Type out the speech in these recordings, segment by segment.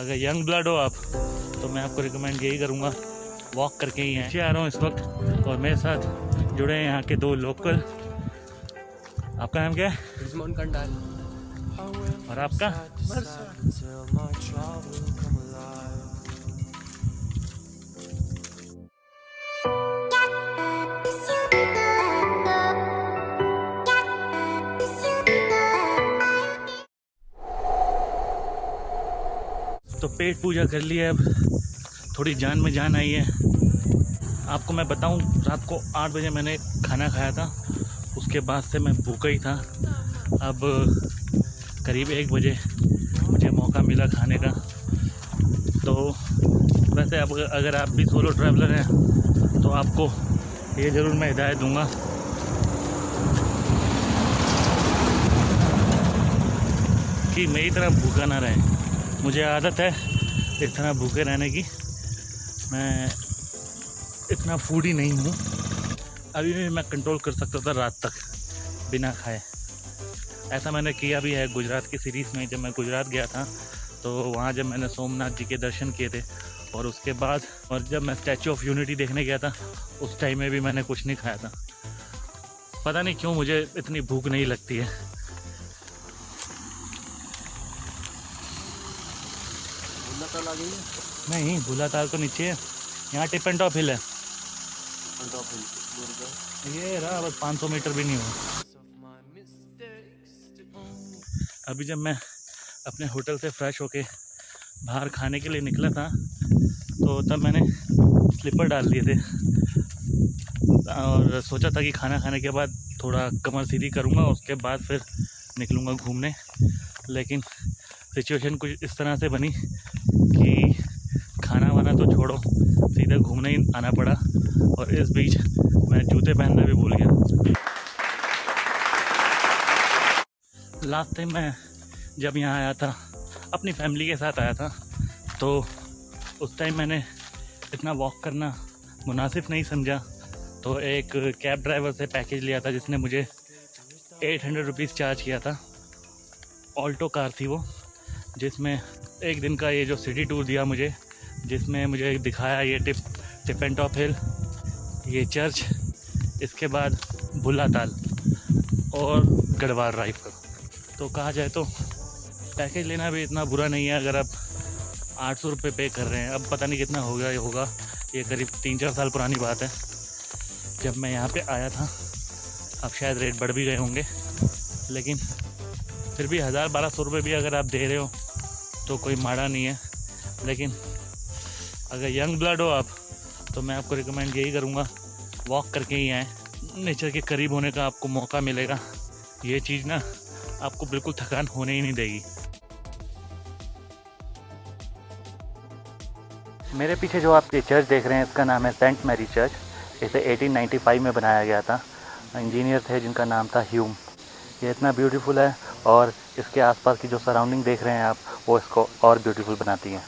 अगर young blood हो आप तो मैं आपको रिकमेंड यही करूँगा, वॉक करके ही नीचे आ रहा हूँ इस वक्त और मेरे साथ जुड़े हैं यहाँ के दो लोकल। आपका नाम क्या है? रिजवान कंडाल। और आपका? तो पेट पूजा कर लिया, अब थोड़ी जान में जान आई है। आपको मैं बताऊं, रात को 8 बजे मैंने खाना खाया था, उसके बाद से मैं भूखा ही था। अब करीब 1 बजे मुझे मौका मिला खाने का। तो वैसे अब अगर आप भी सोलो ट्रैवलर हैं तो आपको ये ज़रूर मैं हिदायत दूंगा कि मेरी तरह भूखा ना रहें। मुझे आदत है इस तरह भूखे रहने की, मैं इतना फूडी नहीं हूँ। अभी भी मैं कंट्रोल कर सकता था रात तक बिना खाए। ऐसा मैंने किया भी है गुजरात की सीरीज़ में। जब मैं गुजरात गया था तो वहाँ जब मैंने सोमनाथ जी के दर्शन किए थे और उसके बाद और जब मैं स्टैचू ऑफ यूनिटी देखने गया था उस टाइम में भी मैंने कुछ नहीं खाया था। पता नहीं क्यों मुझे इतनी भूख नहीं लगती है। नहीं, भूला ताल तो नीचे है, यहाँ टिप एंड टॉप हिल है। ये रहा, बस 500 मीटर भी नहीं हुआ। अभी जब मैं अपने होटल से फ्रेश होके बाहर खाने के लिए निकला था तो तब मैंने स्लीपर डाल दिए थे और सोचा था कि खाना खाने के बाद थोड़ा कमर सीधी करूँगा, उसके बाद फिर निकलूँगा घूमने। लेकिन सिचुएशन कुछ इस तरह से बनी कि खाना वाना तो छोड़ो, सीधे घूमने ही आना पड़ा और इस बीच मैं जूते पहनना भी भूल गया। लास्ट टाइम मैं जब यहाँ आया था अपनी फैमिली के साथ आया था तो उस टाइम मैंने इतना वॉक करना मुनासिब नहीं समझा, तो एक कैब ड्राइवर से पैकेज लिया था जिसने मुझे 800 रुपीज़ चार्ज किया था। ऑल्टो कार थी वो, जिसमें एक दिन का ये जो सिटी टूर दिया मुझे, जिसमें मुझे दिखाया ये टिप एंड टॉप हिल, ये चर्च, इसके बाद भुल्ला ताल और गढ़वाल राइफल। तो कहा जाए तो पैकेज लेना भी इतना बुरा नहीं है अगर आप 800 रुपये पे कर रहे हैं। अब पता नहीं कितना हो गया, ये होगा, ये करीब 3-4 साल पुरानी बात है जब मैं यहाँ पे आया था। अब शायद रेट बढ़ भी गए होंगे, लेकिन फिर भी 1000-1200 रुपये भी अगर आप दे रहे हो तो कोई माड़ा नहीं है। लेकिन अगर यंग ब्लड हो आप तो मैं आपको रिकमेंड यही करूँगा, वॉक करके ही आएँ। नेचर के करीब होने का आपको मौका मिलेगा। ये चीज़ ना आपको बिल्कुल थकान होने ही नहीं देगी। मेरे पीछे जो आप ये चर्च देख रहे हैं इसका नाम है सेंट मैरी चर्च। इसे 1895 में बनाया गया था। इंजीनियर थे जिनका नाम था ह्यूम। ये इतना ब्यूटीफुल है और इसके आसपास की जो सराउंडिंग देख रहे हैं आप, वो इसको और ब्यूटीफुल बनाती हैं।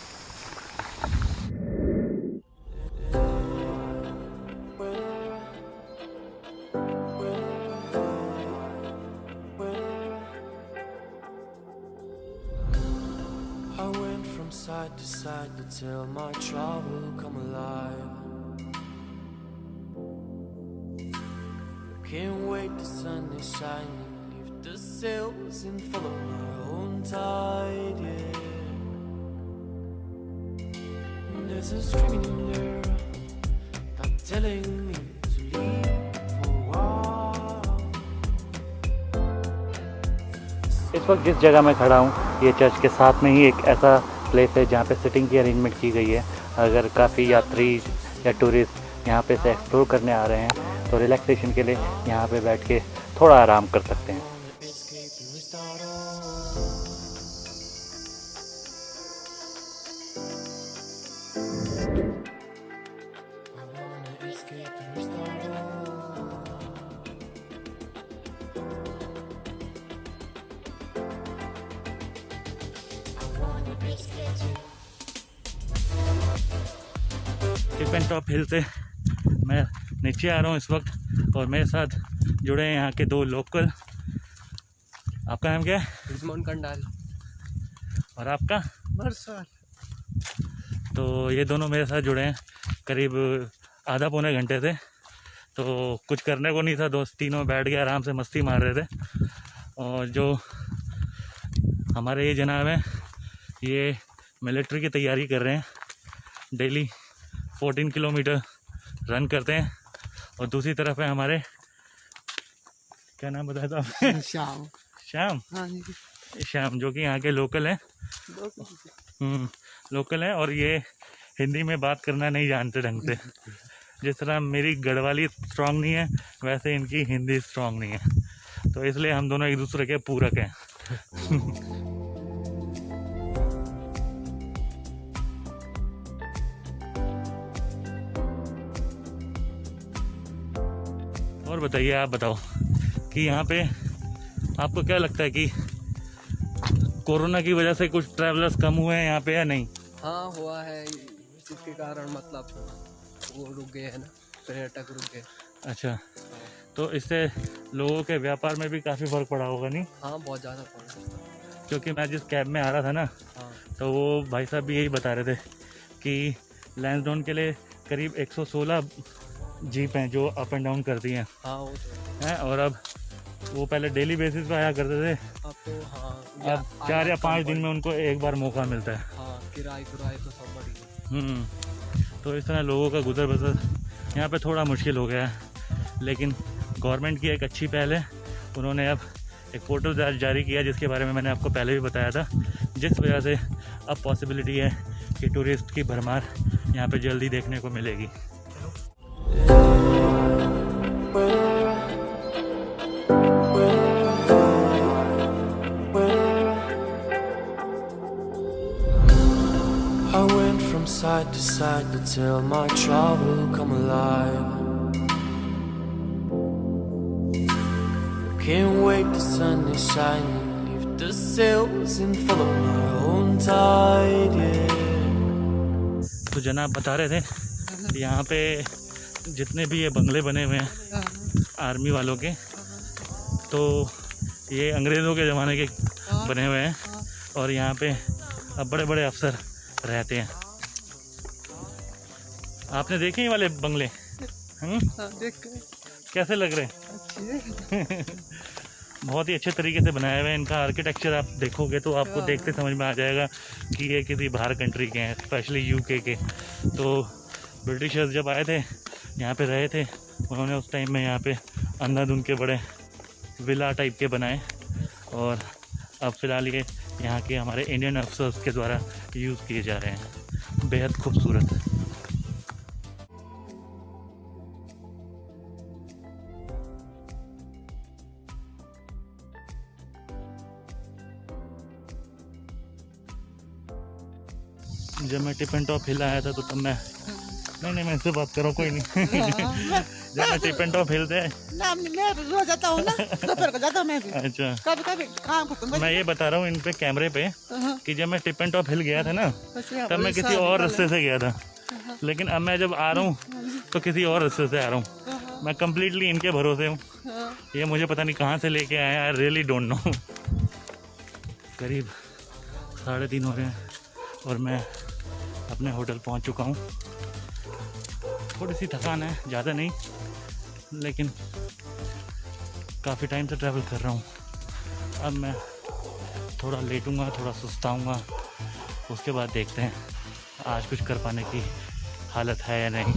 Side to side to tell my trouble come alive. Can't wait, the sun is shining, lift the sails and follow my own tide, yeah. There's a screaming in there, not telling me to leave for a while. इस वक्त जिस जगह मैं खड़ा हूँ ये church के साथ में ही एक ऐसा प्लेस है जहाँ पे सिटिंग की अरेंजमेंट की गई है। अगर काफ़ी यात्री या टूरिस्ट यहाँ पे से एक्सप्लोर करने आ रहे हैं तो रिलैक्सेशन के लिए यहाँ पे बैठ के थोड़ा आराम कर सकते हैं। टिप एंड टॉप हिल से मैं नीचे आ रहा हूँ इस वक्त और मेरे साथ जुड़े हैं यहाँ के दो लोकल। आपका नाम क्या है? रिजवान कंडाल। और आपका? बरसात। तो ये दोनों मेरे साथ जुड़े हैं करीब आधा पौने घंटे से। तो कुछ करने को नहीं था, दोस्त तीनों बैठ के आराम से मस्ती मार रहे थे। और जो हमारे ये जनाब हैं ये मिलिट्री की तैयारी कर रहे हैं, डेली 14 किलोमीटर रन करते हैं। और दूसरी तरफ है हमारे, क्या नाम बताया था आपने? श्याम। श्याम। हाँ जी, श्याम जो कि यहाँ के लोकल हैं। लोकल हैं और ये हिंदी में बात करना नहीं जानते ढंग से। जिस तरह मेरी गढ़वाली स्ट्रांग नहीं है वैसे इनकी हिंदी स्ट्रांग नहीं है, तो इसलिए हम दोनों एक दूसरे के पूरक हैं। और बताइए, आप बताओ कि यहाँ पे आपको क्या लगता है कि कोरोना की वजह से कुछ ट्रैवलर्स कम हुए हैं यहाँ पे या नहीं? हाँ हुआ है, जिसके कारण मतलब वो रुक गए हैं ना, पर्यटक रुक गए। अच्छा, तो इससे लोगों के व्यापार में भी काफ़ी फर्क पड़ा होगा नहीं? हाँ बहुत ज़्यादा पड़ा। क्योंकि मैं जिस कैब में आ रहा था ना, हाँ तो वो भाई साहब भी यही बता रहे थे कि लैंसडाउन के लिए करीब 116 जीप हैं जो अप एंड डाउन करती हैं। हाँ वो तो हैं, और अब वो पहले डेली बेसिस पे आया करते थे, अब तो हाँ अब 4 या 5 दिन में उनको एक बार मौका मिलता है। हाँ किराए तो सब बढ़ी। तो इस तरह लोगों का गुजर बसर यहाँ पे थोड़ा मुश्किल हो गया है। लेकिन गवर्नमेंट की एक अच्छी पहल है, उन्होंने अब एक पोर्टल जारी किया जिसके बारे में मैंने आपको पहले भी बताया था, जिस वजह से अब पॉसिबिलिटी है कि टूरिस्ट की भरमार यहाँ पे जल्दी देखने को मिलेगी। I went from side to side to tell my trouble come alive. Can't wait, the sun is shining, lift the sails and follow my own tide, yeah. तो जनाब बता रहे थे कि यहाँ पे जितने भी ये बंगले बने हुए हैं आर्मी वालों के, तो ये अंग्रेज़ों के ज़माने के बने हुए हैं और यहाँ पे अब बड़े बड़े अफसर रहते हैं। आपने देखे ये वाले बंगले? कैसे लग रहे हैं? बहुत ही अच्छे तरीके से बनाए हुए हैं। इनका आर्किटेक्चर आप देखोगे तो आपको देखते समझ में आ जाएगा कि ये किसी बाहर कंट्री के हैं, स्पेशली यूके के। तो ब्रिटिशर्स जब आए थे यहाँ पे रहे थे, उन्होंने उस टाइम में यहाँ पे अंधाधुंध के बड़े विला टाइप के बनाए और अब फ़िलहाल ये यहाँ के हमारे इंडियन अफसर्स के द्वारा यूज़ किए जा रहे हैं। बेहद खूबसूरत। जब मैं टिप एंड टॉप हिल आया था तो तब मैं मैं इससे बात कर रहा हूँ, कोई नहीं। जब मैं टिप एंड टॉप हिलते मैं रोज जाता हूँ ना, दोपहर को जाता हूँ मैं भी। अच्छा, कभी कभी काम करता हूँ। मैं ये बता रहा हूँ इन पे कैमरे पे कि जब मैं टिप एंड टॉप हिल गया था ना तब मैं किसी और रास्ते से गया था, लेकिन अब मैं जब आ रहा हूँ तो किसी और रास्ते से आ रहा हूँ। मैं कम्प्लीटली इनके भरोसे हूँ, ये मुझे पता नहीं कहाँ से लेके आए, आई रियली डोंट नो। करीब 3:30 हो रहे हैं और मैं अपने होटल पहुँच चुका हूँ। थोड़ी सी थकान है, ज़्यादा नहीं, लेकिन काफ़ी टाइम से ट्रैवल कर रहा हूँ। अब मैं थोड़ा लेटूँगा, थोड़ा सुस्ताऊँगा, उसके बाद देखते हैं आज कुछ कर पाने की हालत है या नहीं।